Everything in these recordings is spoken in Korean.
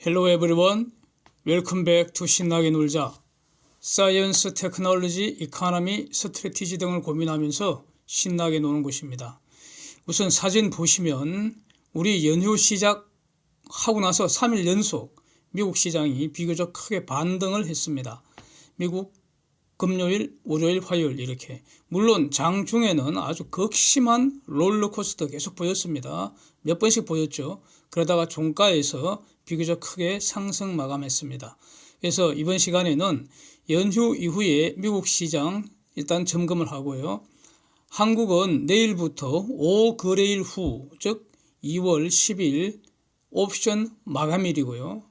Hello everyone. Welcome back to 신나게 놀자. 사이언스, 테크놀로지, 이코노미, 스트래티지 등을 고민하면서 신나게 노는 곳입니다. 우선 사진 보시면 우리 연휴 시작하고 나서 3일 연속 미국 시장이 비교적 크게 반등을 했습니다. 미국 금요일, 월요일, 화요일 이렇게. 물론 장중에는 아주 극심한 롤러코스터 계속 보였습니다. 몇 번씩 보였죠. 그러다가 종가에서 비교적 크게 상승 마감했습니다. 그래서 이번 시간에는 연휴 이후에 미국 시장 일단 점검을 하고요. 한국은 내일부터 5거래일 후, 즉 2월 10일 옵션 마감일이고요.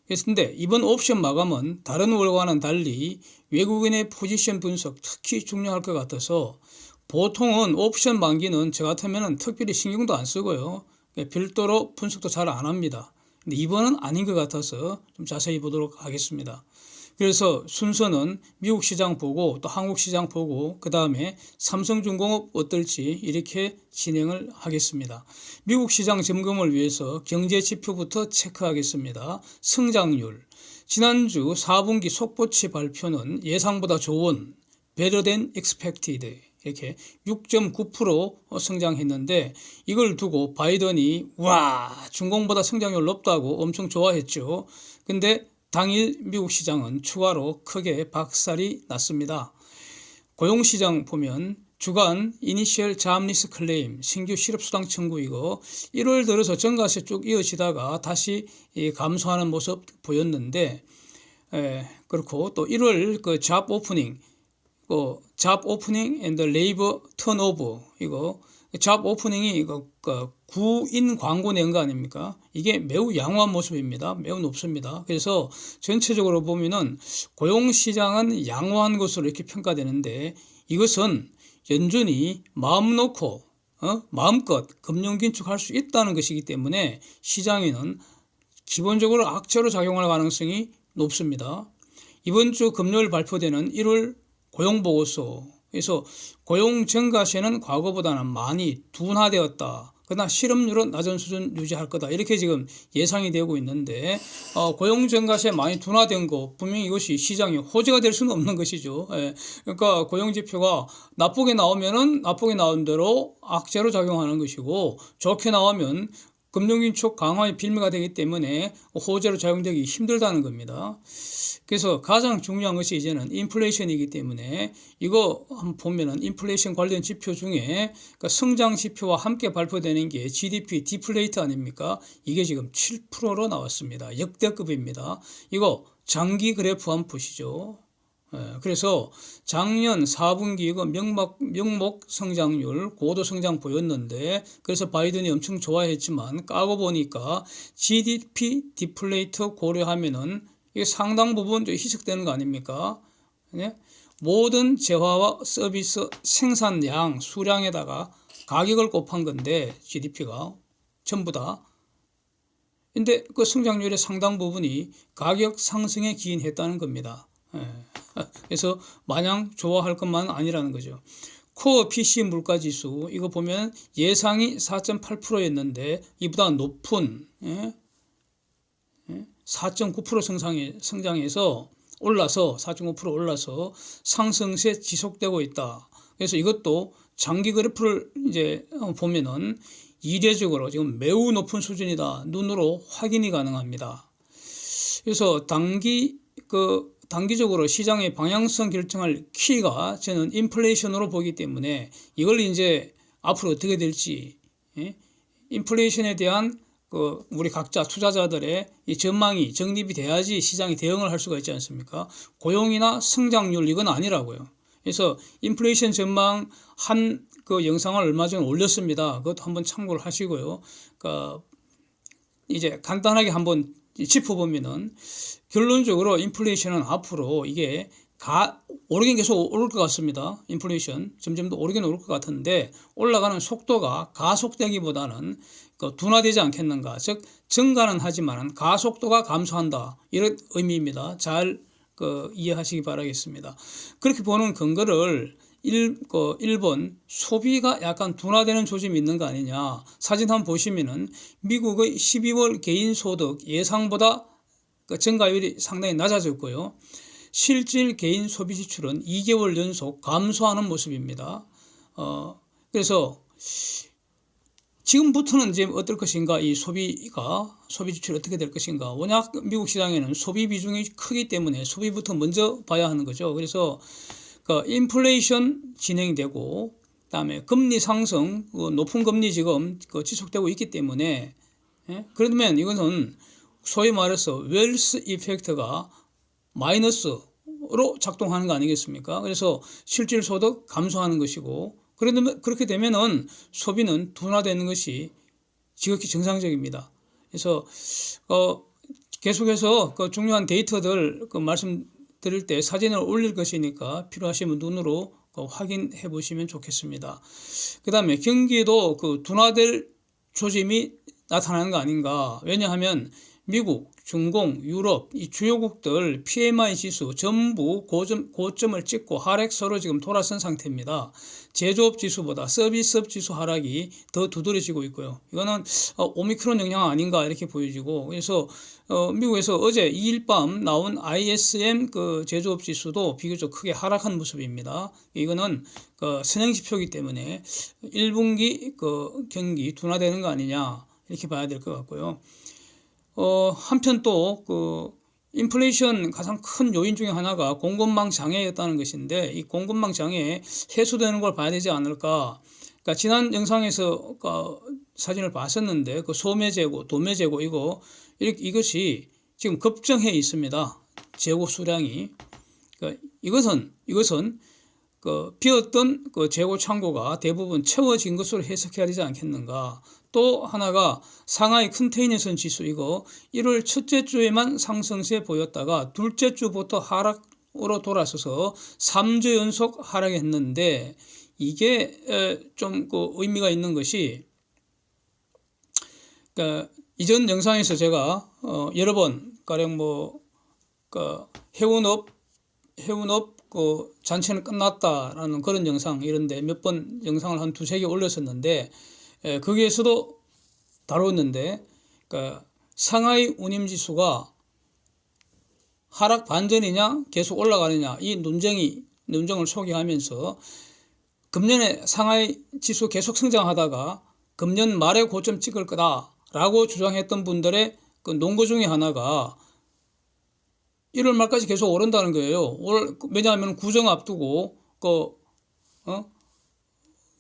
그런데 이번 옵션 마감은 다른 월과는 달리 외국인의 포지션 분석 특히 중요할 것 같아서 보통은 옵션 만기는 저 같으면 특별히 신경도 안 쓰고요. 별도로 분석도 잘 안 합니다. 근데 이번은 아닌 것 같아서 좀 자세히 보도록 하겠습니다. 그래서 순서는 미국 시장 보고 또 한국 시장 보고 그 다음에 삼성중공업 어떨지 이렇게 진행을 하겠습니다. 미국 시장 점검을 위해서 경제 지표부터 체크하겠습니다. 성장률. 지난주 4분기 속보치 발표는 예상보다 좋은 better than expected 이렇게 6.9% 성장했는데 이걸 두고 바이든이 와 중공보다 성장률 높다고 엄청 좋아했죠. 근데 당일 미국 시장은 추가로 크게 박살이 났습니다. 고용시장 보면 주간 이니셜 잡리스 클레임 신규 실업수당 청구 이거 1월 들어서 전가세 쭉 이어지다가 다시 감소하는 모습 보였는데 그렇고 또 1월 그 잡 오프닝 잡 오프닝 앤드 레이버 턴오버 이거 잡 오프닝이 이거 구인 광고 낸 거 아닙니까? 이게 매우 양호한 모습입니다. 매우 높습니다. 그래서 전체적으로 보면은 고용 시장은 양호한 것으로 이렇게 평가되는데 이것은 연준이 마음 놓고 마음껏 금융 긴축할 수 있다는 것이기 때문에 시장에는 기본적으로 악재로 작용할 가능성이 높습니다. 이번 주 금요일 발표되는 1월 고용보고서 그래서 고용 증가세는 과거보다는 많이 둔화되었다. 그러나 실업률은 낮은 수준 유지할 거다. 이렇게 지금 예상이 되고 있는데 고용 증가세 많이 둔화된 거 분명히 이것이 시장에 호재가 될 수는 없는 것이죠. 그러니까 고용 지표가 나쁘게 나오면은 나쁘게 나온 대로 악재로 작용하는 것이고 좋게 나오면 금융긴축 강화의 빌미가 되기 때문에 호재로 작용되기 힘들다는 겁니다. 그래서 가장 중요한 것이 이제는 인플레이션이기 때문에 이거 한번 보면은 인플레이션 관련 지표 중에 그러니까 성장 지표와 함께 발표되는 게 GDP 디플레이트 아닙니까? 이게 지금 7%로 나왔습니다. 역대급입니다. 이거 장기 그래프 한번 보시죠. 그래서 작년 4분기 이거 명목 성장률 고도 성장 보였는데 그래서 바이든이 엄청 좋아했지만 까고 보니까 GDP 디플레이트 고려하면은 이게 상당 부분 희석되는 거 아닙니까? 네? 모든 재화와 서비스 생산량 수량에다가 가격을 곱한 건데 GDP가 전부 다. 근데 그 성장률의 상당 부분이 가격 상승에 기인했다는 겁니다. 그래서 마냥 좋아할 것만 아니라는 거죠. 코어 PC 물가지수 이거 보면 예상이 4.8%였는데 이보다 높은 4.9% 성장해서 올라서 4.5% 올라서 상승세 지속되고 있다. 그래서 이것도 장기 그래프를 이제 보면은 이례적으로 지금 매우 높은 수준이다. 눈으로 확인이 가능합니다. 그래서 단기적으로 시장의 방향성 결정할 키가 저는 인플레이션으로 보기 때문에 이걸 이제 앞으로 어떻게 될지 인플레이션에 대한 우리 각자 투자자들의 이 전망이 정립이 돼야지 시장이 대응을 할 수가 있지 않습니까? 고용이나 성장률 이건 아니라고요. 그래서 인플레이션 전망 한 그 영상을 얼마 전에 올렸습니다. 그것도 한번 참고를 하시고요. 그러니까 이제 간단하게 한번 짚어보면은 결론적으로 인플레이션은 앞으로 이게 오르긴 계속 오를 것 같습니다. 인플레이션 점점 더 오르긴 오를 것 같은데 올라가는 속도가 가속되기보다는 둔화되지 않겠는가. 즉 증가는 하지만 가속도가 감소한다. 이런 의미입니다. 잘 이해하시기 바라겠습니다. 그렇게 보는 근거를 1번 소비가 약간 둔화되는 조짐이 있는 거 아니냐. 사진 한번 보시면은 미국의 12월 개인소득 예상보다 그 증가율이 상당히 낮아졌고요. 실질 개인 소비 지출은 2개월 연속 감소하는 모습입니다. 그래서 지금부터는 이제 어떨 것인가, 이 소비 지출이 어떻게 될 것인가. 워낙 미국 시장에는 소비 비중이 크기 때문에 소비부터 먼저 봐야 하는 거죠. 그래서 그 인플레이션 진행이 되고, 그다음에 금리 상승, 높은 금리 지금 지속되고 있기 때문에, 그러면 이것은 소위 말해서 웰스 이펙트가 마이너스로 작동하는 거 아니겠습니까? 그래서 실질 소득 감소하는 것이고, 그렇게 되면은 소비는 둔화되는 것이 지극히 정상적입니다. 그래서 계속해서 그 중요한 데이터들 말씀드릴 때 사진을 올릴 것이니까 필요하시면 눈으로 확인해 보시면 좋겠습니다. 그 다음에 경기에도 둔화될 조짐이 나타나는 거 아닌가. 왜냐하면 미국, 중공, 유럽 이 주요국들 PMI 지수 전부 고점을 찍고 하락세로 지금 돌아선 상태입니다. 제조업 지수보다 서비스업 지수 하락이 더 두드러지고 있고요. 이거는 오미크론 영향 아닌가 이렇게 보여지고, 그래서 미국에서 어제 2일 밤 나온 ISM 제조업 지수도 비교적 크게 하락한 모습입니다. 이거는 선행지표이기 때문에 1분기 경기 둔화되는 거 아니냐 이렇게 봐야 될 것 같고요. 한편 또 인플레이션 가장 큰 요인 중에 하나가 공급망 장애였다는 것인데, 이 공급망 장애 해소되는 걸 봐야 되지 않을까. 그러니까 지난 영상에서 사진을 봤었는데 소매 재고, 도매 재고 이것이 지금 급증해 있습니다. 재고 수량이. 그러니까 이것은 비었던 재고 창고가 대부분 채워진 것으로 해석해야 되지 않겠는가. 또 하나가 상하이 컨테이너선 지수, 이거 1월 첫째 주에만 상승세 보였다가 둘째 주부터 하락으로 돌아서서 3주 연속 하락했는데, 이게 좀 의미가 있는 것이, 그러니까 이전 영상에서 제가 여러 번 가령 해운업 잔치는 끝났다라는 그런 영상, 이런데 몇 번 영상을 한 2-3개 올렸었는데, 거기에서도 다뤘는데, 그러니까 상하이 운임지수가 하락 반전이냐 계속 올라가느냐, 이 논쟁을 소개하면서 금년에 상하이 지수 계속 성장하다가 금년 말에 고점 찍을 거다라고 주장했던 분들의 논거 중에 하나가 1월 말까지 계속 오른다는 거예요. 왜냐하면 구정 앞두고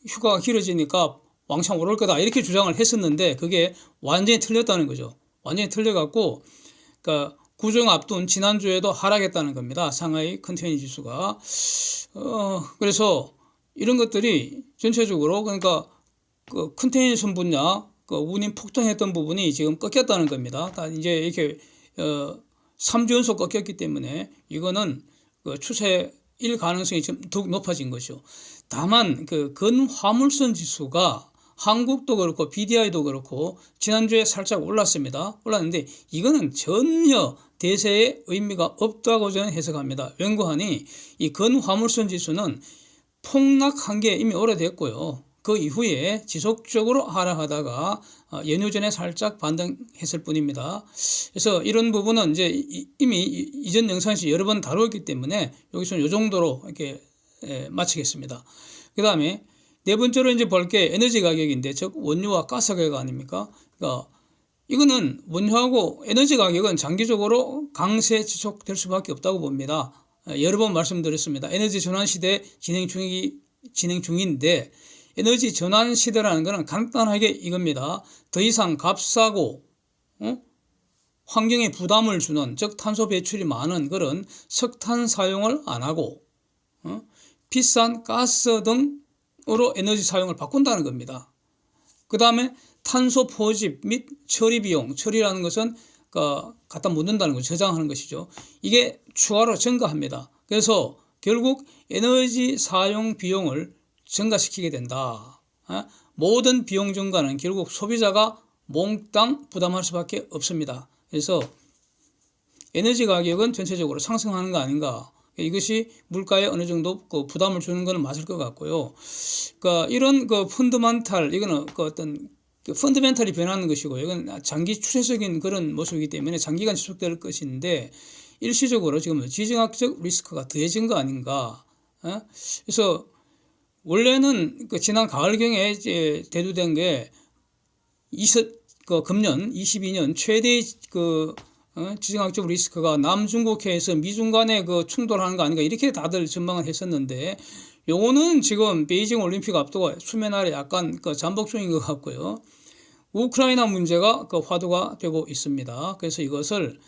휴가가 길어지니까 왕창 오를 거다 이렇게 주장을 했었는데, 그게 완전히 틀렸다는 거죠. 완전히 틀려갖고, 그러니까 구정 앞둔 지난주에도 하락했다는 겁니다. 상하이 컨테이너 지수가. 그래서 이런 것들이 전체적으로, 그러니까 컨테이너 선 분야 운임 폭등했던 부분이 지금 꺾였다는 겁니다. 다 이제 이렇게 3주 연속 꺾였기 때문에 이거는 추세일 가능성이 좀 더욱 높아진 것이죠. 다만 근화물선 지수가 한국도 그렇고 BDI도 그렇고 지난주에 살짝 올랐는데 이거는 전혀 대세의 의미가 없다고 저는 해석합니다. 왜냐하니 이 근화물선 지수는 폭락한 게 이미 오래됐고요. 그 이후에 지속적으로 하락하다가 연휴 전에 살짝 반등했을 뿐입니다. 그래서 이런 부분은 이제 이미 이전 영상에서 여러 번 다뤘기 때문에 여기서는 이 정도로 이렇게 마치겠습니다. 그 다음에 네 번째로 이제 볼 게 에너지 가격인데, 즉 원유와 가스 가격 아닙니까? 그러니까 이거는 원유하고 에너지 가격은 장기적으로 강세 지속될 수밖에 없다고 봅니다. 여러 번 말씀드렸습니다. 에너지 전환 시대 진행 중인데, 에너지 전환 시대라는 것은 간단하게 이겁니다. 더 이상 값싸고 환경에 부담을 주는, 즉 탄소 배출이 많은 그런 석탄 사용을 안 하고 비싼 가스 등으로 에너지 사용을 바꾼다는 겁니다. 그 다음에 탄소 포집 및 처리 비용, 처리라는 것은 갖다 묻는다는 거, 저장하는 것이죠. 이게 추가로 증가합니다. 그래서 결국 에너지 사용 비용을 증가시키게 된다. 모든 비용 증가는 결국 소비자가 몽땅 부담할 수밖에 없습니다. 그래서 에너지 가격은 전체적으로 상승하는 거 아닌가. 이것이 물가에 어느 정도 부담을 주는 것은 맞을 것 같고요. 그러니까 이런 펀드멘탈, 이거는 어떤 그 펀더멘털이 변하는 것이고 이건 장기 추세적인 그런 모습이기 때문에 장기간 지속될 것인데 일시적으로 지금 지정학적 리스크가 더해진 거 아닌가. 그래서 원래는 그 지난 가을경에 이제 대두된 게 금년 22년 최대의 지정학적 리스크가 남중국해에서 미중 간에 그 충돌하는 거 아닌가 이렇게 다들 전망을 했었는데 요거는 지금 베이징 올림픽 앞두고 수면 아래 약간 잠복 중인 것 같고요. 우크라이나 문제가 화두가 되고 있습니다. 그래서 이것을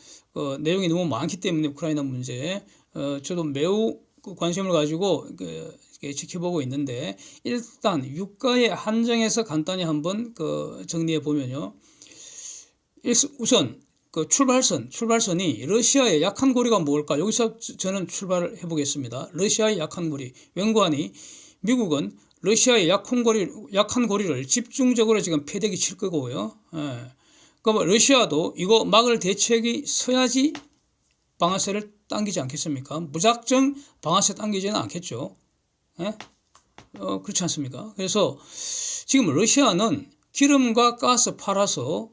내용이 너무 많기 때문에 우크라이나 문제 저도 매우 관심을 가지고 지켜보고 있는데 일단 유가의 한정에서 간단히 한번 정리해 보면요. 우선 출발선이 러시아의 약한 고리가 뭘까? 여기서 저는 출발을 해보겠습니다. 러시아의 약한 고리. 웬관이 미국은 러시아의 약한 고리를 집중적으로 지금 패대기 칠 거고요. 그럼 러시아도 이거 막을 대책이 서야지 방아쇠를 당기지 않겠습니까? 무작정 방아쇠 당기지는 않겠죠. 그렇지 않습니까? 그래서 지금 러시아는 기름과 가스 팔아서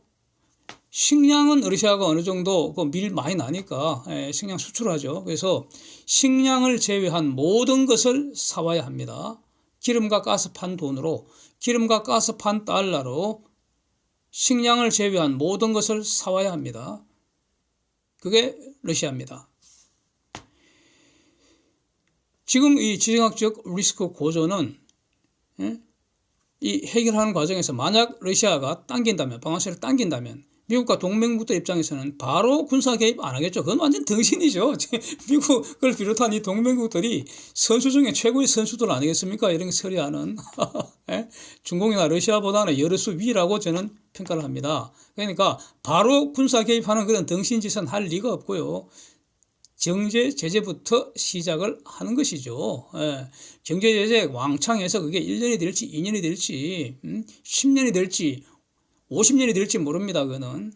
식량은 러시아가 어느 정도 밀 많이 나니까 식량 수출하죠. 그래서 식량을 제외한 모든 것을 사와야 합니다. 기름과 가스 판 돈으로, 기름과 가스 판 달러로 식량을 제외한 모든 것을 사와야 합니다. 그게 러시아입니다. 지금 이 지정학적 리스크 고조는 이 해결하는 과정에서 만약 러시아가 당긴다면, 방아쇠를 당긴다면 미국과 동맹국들 입장에서는 바로 군사 개입 안 하겠죠. 그건 완전 덩신이죠. 미국을 비롯한 이 동맹국들이 선수 중에 최고의 선수들 아니겠습니까? 이런 서리하는 중국이나 러시아보다는 여러 수 위라고 저는 평가를 합니다. 그러니까 바로 군사 개입하는 그런 덩신짓은 할 리가 없고요. 경제 제재부터 시작을 하는 것이죠. 경제 제재 왕창 해서 그게 1년이 될지 2년이 될지 10년이 될지 50년이 될지 모릅니다. 그거는.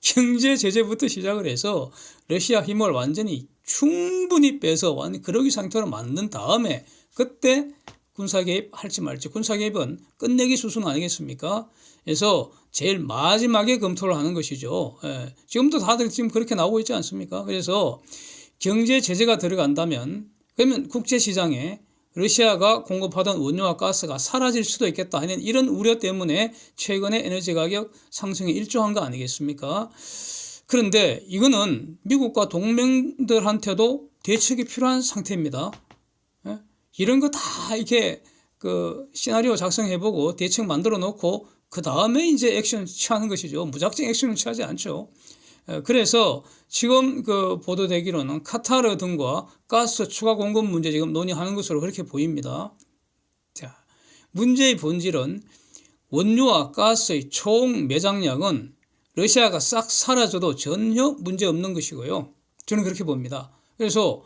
경제 제재부터 시작을 해서 러시아 힘을 완전히 충분히 빼서 완전 그러기 상태로 만든 다음에 그때 군사 개입 할지 말지. 군사 개입은 끝내기 수순 아니겠습니까? 그래서 제일 마지막에 검토를 하는 것이죠. 지금도 다들 지금 그렇게 나오고 있지 않습니까? 그래서 경제 제재가 들어간다면 그러면 국제시장에 러시아가 공급하던 원유와 가스가 사라질 수도 있겠다 하는 이런 우려 때문에 최근에 에너지 가격 상승에 일조한 거 아니겠습니까? 그런데 이거는 미국과 동맹들한테도 대책이 필요한 상태입니다. 이런 거 다 이렇게 시나리오 작성해보고 대책 만들어 놓고 그 다음에 이제 액션 취하는 것이죠. 무작정 액션을 취하지 않죠. 그래서 지금 보도되기로는 카타르 등과 가스 추가 공급 문제 지금 논의하는 것으로 그렇게 보입니다. 자, 문제의 본질은 원유와 가스의 총 매장량은 러시아가 싹 사라져도 전혀 문제 없는 것이고요. 저는 그렇게 봅니다. 그래서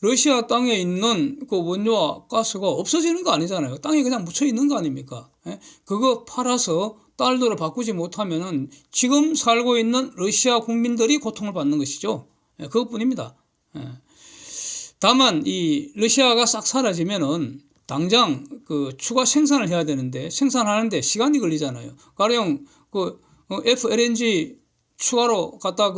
러시아 땅에 있는 그 원유와 가스가 없어지는 거 아니잖아요. 땅에 그냥 묻혀 있는 거 아닙니까? 그거 팔아서 달러로 바꾸지 못하면은 지금 살고 있는 러시아 국민들이 고통을 받는 것이죠. 그것뿐입니다. 다만 이 러시아가 싹 사라지면은 당장 추가 생산을 해야 되는데 생산하는데 시간이 걸리잖아요. 가령 FLNG 추가로 갖다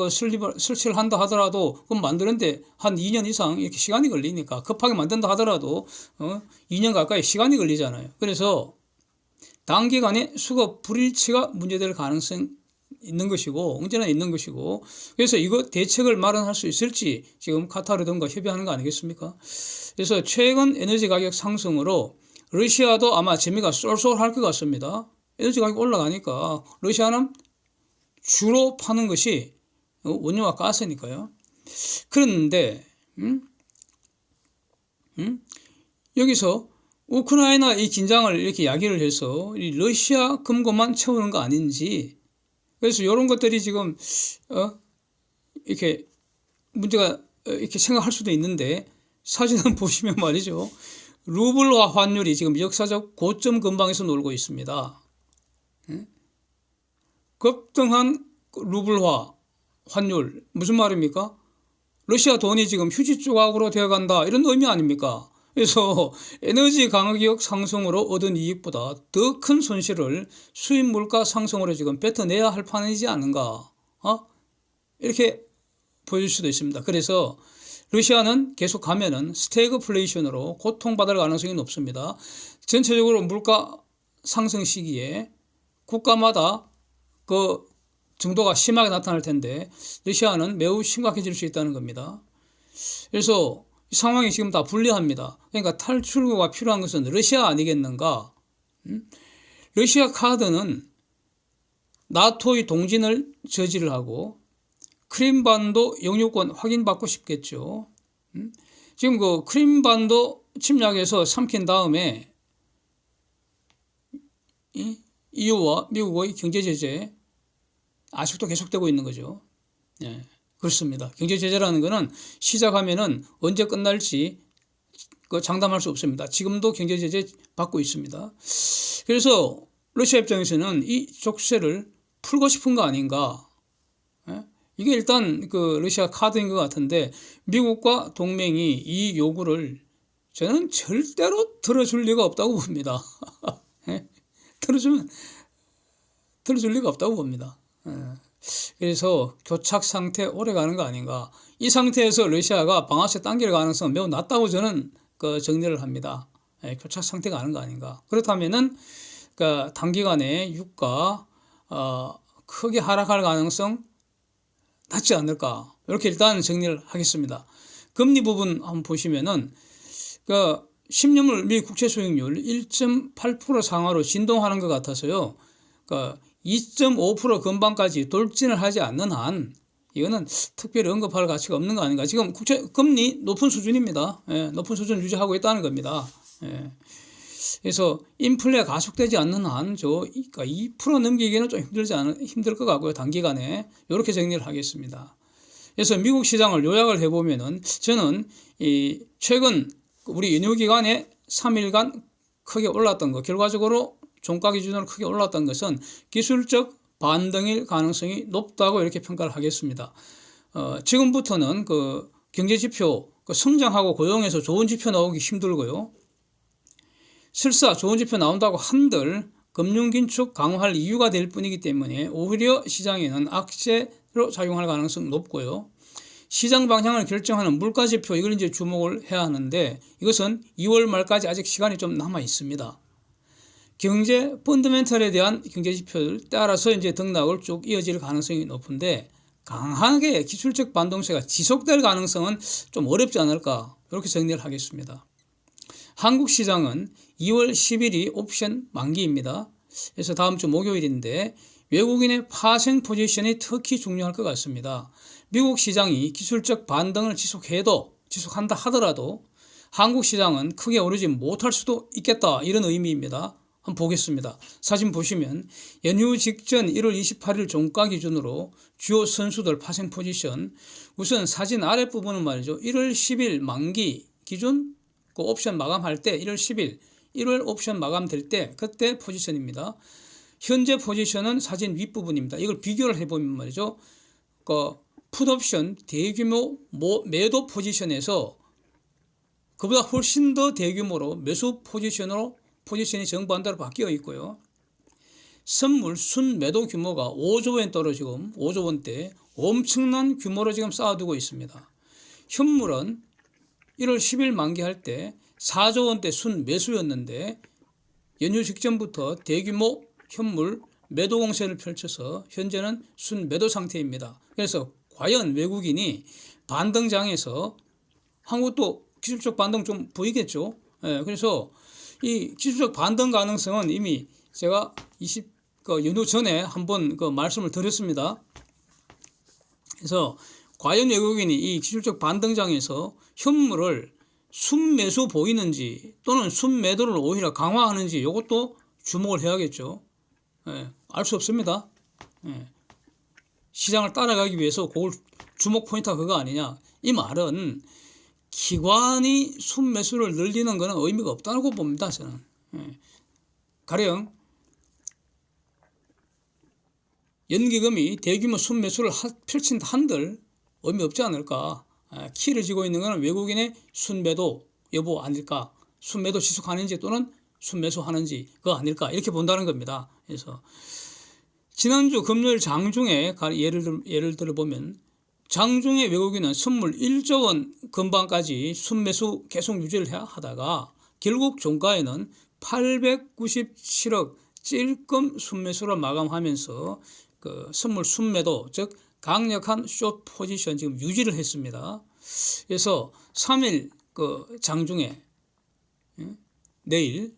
설치를 한다 하더라도 그건 만드는데 한 2년 이상 이렇게 시간이 걸리니까 급하게 만든다 하더라도 2년 가까이 시간이 걸리잖아요. 그래서 단기간에 수급 불일치가 문제될 가능성이 있는 것이고 언제나 있는 것이고 그래서 이거 대책을 마련할 수 있을지 지금 카타르 등과 협의하는 거 아니겠습니까? 그래서 최근 에너지 가격 상승으로 러시아도 아마 재미가 쏠쏠할 것 같습니다. 에너지 가격 올라가니까 러시아는 주로 파는 것이 원유와 가스니까요. 그런데 여기서 우크라이나 이 긴장을 이렇게 야기를 해서 이 러시아 금고만 채우는 거 아닌지 그래서 이런 것들이 지금 이렇게 문제가 이렇게 생각할 수도 있는데 사진을 보시면 말이죠. 루블화 환율이 지금 역사적 고점 근방에서 놀고 있습니다. 급등한 루블화 환율 무슨 말입니까? 러시아 돈이 지금 휴지 조각으로 되어간다 이런 의미 아닙니까? 그래서 에너지 가격이 상승으로 얻은 이익보다 더 큰 손실을 수입 물가 상승으로 지금 뱉어내야 할 판이지 않는가, 이렇게 보여줄 수도 있습니다. 그래서 러시아는 계속 가면은 스태그플레이션으로 고통받을 가능성이 높습니다. 전체적으로 물가 상승 시기에 국가마다 그 정도가 심하게 나타날 텐데 러시아는 매우 심각해질 수 있다는 겁니다. 그래서 이 상황이 지금 다 불리합니다. 그러니까 탈출구가 필요한 것은 러시아 아니겠는가? 러시아 카드는 나토의 동진을 저지를 하고 크림반도 영유권 확인받고 싶겠죠. 지금 그 크림반도 침략에서 삼킨 다음에 EU와 미국의 경제 제재 아직도 계속되고 있는 거죠. 예, 그렇습니다. 경제 제재라는 것은 시작하면은 언제 끝날지 장담할 수 없습니다. 지금도 경제 제재 받고 있습니다. 그래서 러시아 입장에서는 이 족쇄를 풀고 싶은 거 아닌가? 예? 이게 일단 그 러시아 카드인 것 같은데 미국과 동맹이 이 요구를 저는 절대로 들어줄 리가 없다고 봅니다. 예? 들어줄 리가 없다고 봅니다. 예. 그래서 교착 상태 오래 가는 거 아닌가. 이 상태에서 러시아가 방아쇠 당길 가능성은 매우 낮다고 저는 정리를 합니다. 예, 교착 상태 가는 거 아닌가. 그렇다면은 단기간에 유가 크게 하락할 가능성 낮지 않을까. 이렇게 일단 정리를 하겠습니다. 금리 부분 한번 보시면은 10년물 미 국채 수익률 1.8% 상하로 진동하는 것 같아서요. 2.5% 근방까지 돌진을 하지 않는 한 이거는 특별히 언급할 가치가 없는 거 아닌가. 지금 국채 금리 높은 수준입니다. 예, 높은 수준 유지하고 있다는 겁니다. 예. 그래서 인플레 가속되지 않는 한 2% 넘기기는 좀 힘들 것 같고요. 단기간에 이렇게 정리를 하겠습니다. 그래서 미국 시장을 요약을 해보면은 저는 최근 우리 연휴기간에 3일간 크게 올랐던 거, 결과적으로 종가 기준으로 크게 올랐던 것은 기술적 반등일 가능성이 높다고 이렇게 평가를 하겠습니다. 지금부터는 그 경제지표, 성장하고 고용에서 좋은 지표 나오기 힘들고요. 설사 좋은 지표 나온다고 한들 금융긴축 강화할 이유가 될 뿐이기 때문에 오히려 시장에는 악재로 작용할 가능성이 높고요. 시장 방향을 결정하는 물가 지표, 이걸 이제 주목을 해야 하는데 이것은 2월 말까지 아직 시간이 좀 남아 있습니다. 경제 펀더멘털에 대한 경제 지표를 따라서 이제 등락을 쭉 이어질 가능성이 높은데 강하게 기술적 반동세가 지속될 가능성은 좀 어렵지 않을까, 이렇게 정리를 하겠습니다. 한국 시장은 2월 10일이 옵션 만기입니다. 그래서 다음 주 목요일인데 외국인의 파생 포지션이 특히 중요할 것 같습니다. 미국 시장이 기술적 반등을 지속한다 하더라도 한국 시장은 크게 오르지 못할 수도 있겠다, 이런 의미입니다. 한번 보겠습니다. 사진 보시면 연휴 직전 1월 28일 종가 기준으로 주요 선수들 파생 포지션, 우선 사진 아랫부분은 말이죠. 1월 10일 만기 기준 그 옵션 마감할 때 1월 10일 1월 옵션 마감될 때 그때 포지션입니다. 현재 포지션은 사진 윗부분입니다. 이걸 비교를 해보면 말이죠. 풋옵션 대규모 매도 포지션에서 그보다 훨씬 더 대규모로 매수 포지션이 정반대로 바뀌어 있고요. 선물 순 매도 규모가 5조 원 떨어지고 5조 원대 엄청난 규모로 지금 쌓아두고 있습니다. 현물은 1월 10일 만기할 때 4조 원대 순 매수였는데 연휴 직전부터 대규모 현물 매도 공세를 펼쳐서 현재는 순 매도 상태입니다. 그래서 과연 외국인이 반등장에서 한국도 기술적 반등 좀 보이겠죠. 그래서 이 기술적 반등 가능성은 이미 제가 연휴 전에 한번 말씀을 드렸습니다. 그래서 과연 외국인이 이 기술적 반등장에서 현물을 순매수 보이는지 또는 순매도를 오히려 강화하는지 이것도 주목을 해야겠죠. 알 수 없습니다. 시장을 따라가기 위해서 그걸 주목 포인트가 그거 아니냐. 이 말은 기관이 순매수를 늘리는 것은 의미가 없다고 봅니다. 저는. 가령 연기금이 대규모 순매수를 펼친다 한들 의미 없지 않을까. 키를 쥐고 있는 것은 외국인의 순매도, 여부 아닐까, 순매도 지속하는지 또는 순매수하는지 그거 아닐까 이렇게 본다는 겁니다. 그래서 지난주 금요일 장중에 예를 들어 보면 장중에 외국인은 선물 1조 원 근방까지 순매수 계속 유지를 하다가 결국 종가에는 897억 찔끔 순매수로 마감하면서 그 선물 순매도 즉 강력한 숏 포지션 지금 유지를 했습니다. 그래서 3일 그 장중에 내일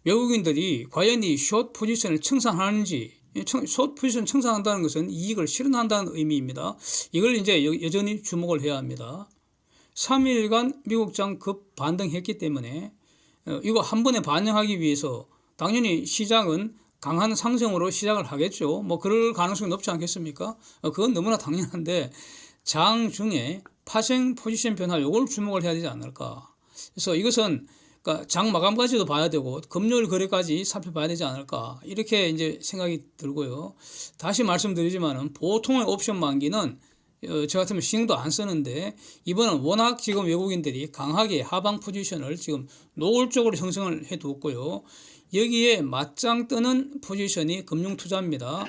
외국인들이 과연 이 숏 포지션을 청산하는지, 숏 포지션 청산한다는 것은 이익을 실현한다는 의미입니다. 이걸 이제 여전히 주목을 해야 합니다. 3일간 미국장 급 반등했기 때문에 이거 한 번에 반영하기 위해서 당연히 시장은 강한 상승으로 시작을 하겠죠. 뭐 그럴 가능성이 높지 않겠습니까? 그건 너무나 당연한데 장중에 파생 포지션 변화 이걸 주목을 해야 되지 않을까. 그래서 이것은 그러니까 장 마감까지도 봐야 되고 금요일 거래까지 살펴봐야 되지 않을까 이렇게 이제 생각이 들고요. 다시 말씀드리지만은 보통의 옵션 만기는 저 같으면 신경도 안 쓰는데 이번은 워낙 지금 외국인들이 강하게 하방 포지션을 지금 노골적으로 형성을 해두었고요. 여기에 맞짱 뜨는 포지션이 금융투자입니다.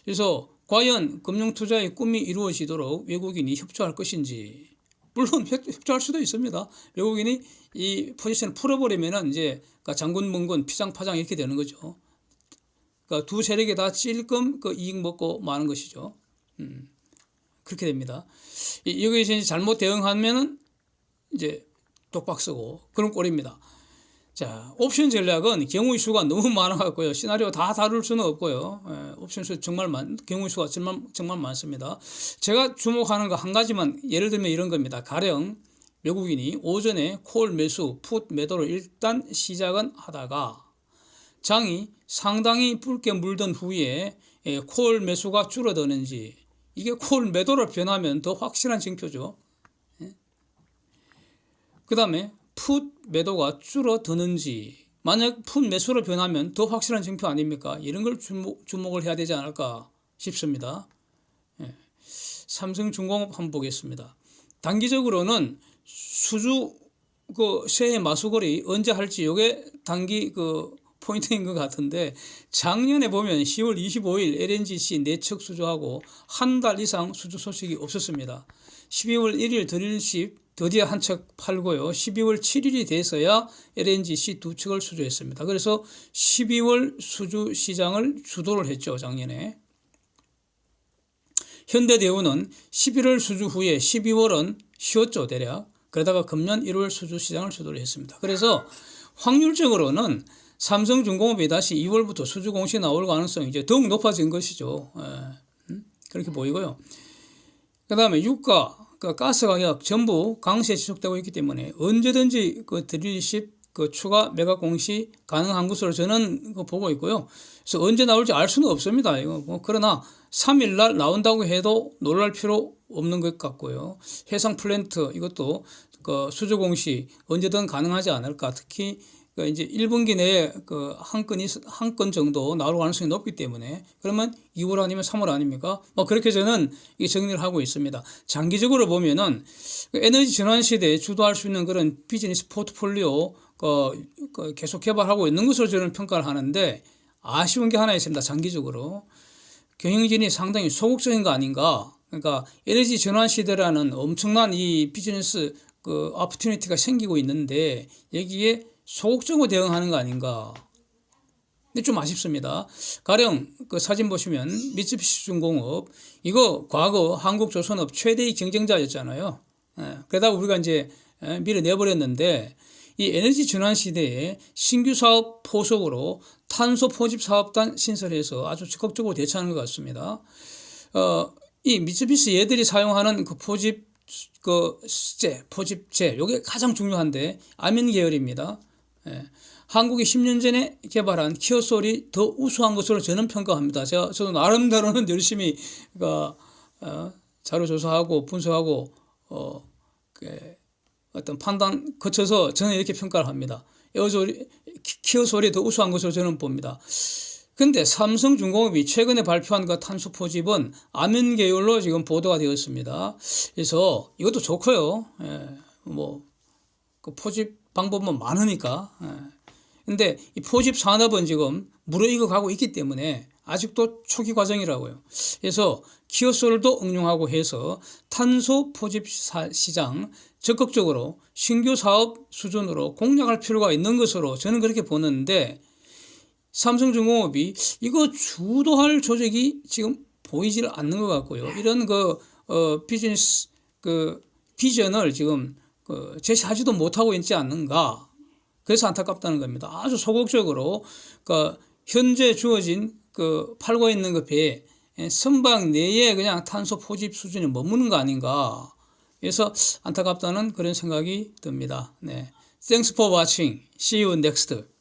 그래서 과연 금융투자의 꿈이 이루어지도록 외국인이 협조할 것인지, 물론 협조할 수도 있습니다. 외국인이 이 포지션을 풀어버리면은 이제 장군 멍군 피장파장 이렇게 되는 거죠. 그러니까 두 세력이 다 찔끔 그 이익 먹고 마는 것이죠. 그렇게 됩니다. 여기에서 이제 잘못 대응하면은 이제 독박 쓰고 그런 꼴입니다. 자, 옵션 전략은 경우의 수가 너무 많아갖고요. 시나리오 다 다룰 수는 없고요. 옵션 수 경우의 수가 정말 많습니다. 제가 주목하는 거 한 가지만 예를 들면 이런 겁니다. 가령 외국인이 오전에 콜 매수, 풋 매도로 일단 시작은 하다가 장이 상당히 붉게 물든 후에 콜 매수가 줄어드는지, 이게 콜 매도로 변하면 더 확실한 징표죠. 그 다음에 풋 매도가 줄어드는지, 만약 풋 매수로 변하면 더 확실한 징표 아닙니까? 이런 걸 주목을 해야 되지 않을까 싶습니다. 삼성중공업 한번 보겠습니다. 단기적으로는 수주 그 새해 마수거리 언제 할지 이게 단기 그 포인트인 것 같은데, 작년에 보면 10월 25일 LNGC 내측 수주하고 한 달 이상 수주 소식이 없었습니다. 12월 1일 드릴십 드디어 한 척 팔고요. 12월 7일이 돼서야 LNGC 두 척을 수주했습니다. 그래서 12월 수주 시장을 주도를 했죠, 작년에. 현대대우는 11월 수주 후에 12월은 쉬었죠, 대략. 그러다가 금년 1월 수주 시장을 주도를 했습니다. 그래서 확률적으로는 삼성중공업이 다시 2월부터 수주 공시 나올 가능성이 이제 더욱 높아진 것이죠. 그렇게 보이고요. 그 다음에 유가, 가스 가격 전부 강세 지속되고 있기 때문에 언제든지 그 드릴십 그 추가 매각 공시 가능한 것으로 저는 보고 있고요. 그래서 언제 나올지 알 수는 없습니다. 이거 그러나 3일 날 나온다고 해도 놀랄 필요 없는 것 같고요. 해상 플랜트 이것도 그 수주 공시 언제든 가능하지 않을까. 특히 이제 1분기 내에 그 한 건 정도 나올 가능성이 높기 때문에, 그러면 2월 아니면 3월 아닙니까? 그렇게 저는 이 정리를 하고 있습니다. 장기적으로 보면은 에너지 전환 시대에 주도할 수 있는 그런 비즈니스 포트폴리오 계속 개발하고 있는 것으로 저는 평가를 하는데, 아쉬운 게 하나 있습니다. 장기적으로 경영진이 상당히 소극적인 거 아닌가. 그러니까 에너지 전환 시대라는 엄청난 이 비즈니스 그 오퍼튜니티가 생기고 있는데 여기에 소극적으로 대응하는 거 아닌가. 근데 좀 아쉽습니다. 가령 그 사진 보시면 미쓰비시 중공업 이거 과거 한국조선업 최대의 경쟁자였잖아요. 그러다가 우리가 이제 밀어내버렸는데, 이 에너지 전환 시대에 신규 사업 포석으로 탄소 포집 사업단 신설해서 아주 적극적으로 대처하는 것 같습니다. 이 미쓰비시 얘들이 사용하는 그 포집재, 요게 가장 중요한데 아민 계열입니다. 한국이 10년 전에 개발한 키어솔이 더 우수한 것으로 저는 평가합니다. 저도 나름대로는 열심히 자료 조사하고 분석하고 어떤 판단 거쳐서 저는 이렇게 평가를 합니다. 키어솔이 더 우수한 것으로 저는 봅니다. 근데 삼성중공업이 최근에 발표한 그 탄소 포집은 암연 계열로 지금 보도가 되었습니다. 그래서 이것도 좋고요. 그 포집 방법은 많으니까. 근데 이 포집 산업은 지금 무르익어 가고 있기 때문에 아직도 초기 과정이라고요. 그래서 키오솔도 응용하고 해서 탄소 포집 시장 적극적으로 신규 사업 수준으로 공략할 필요가 있는 것으로 저는 그렇게 보는데, 삼성중공업이 이거 주도할 조직이 지금 보이질 않는 것 같고요. 이런 비즈니스 비전을 지금 제시하지도 못하고 있지 않는가. 그래서 안타깝다는 겁니다. 아주 소극적으로 현재 주어진 팔고 있는 그 배에 선박 내에 그냥 탄소 포집 수준이 머무는 거 아닌가. 그래서 안타깝다는 그런 생각이 듭니다. 네. Thanks for watching. See you next.